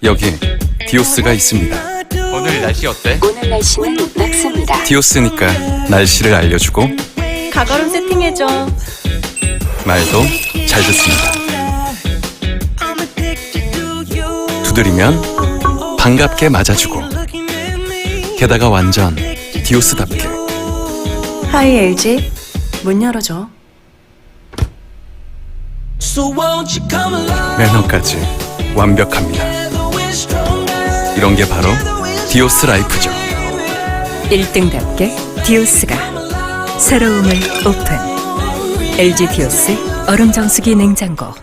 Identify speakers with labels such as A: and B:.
A: 여기 디오스가 있습니다.
B: 오늘 날씨 어때?
C: 오늘 날씨는 맑습니다.
A: 디오스니까 날씨를 알려주고
D: 가거름 세팅해줘.
A: 말도 잘 듣습니다. 두드리면 반갑게 맞아주고 게다가 완전 디오스답게
D: 하이 LG, 문 열어줘.
A: 매너까지 완벽합니다. 이런 게 바로 디오스 라이프죠.
E: 1등답게 디오스가 새로움을 오픈. LG 디오스 얼음 정수기 냉장고.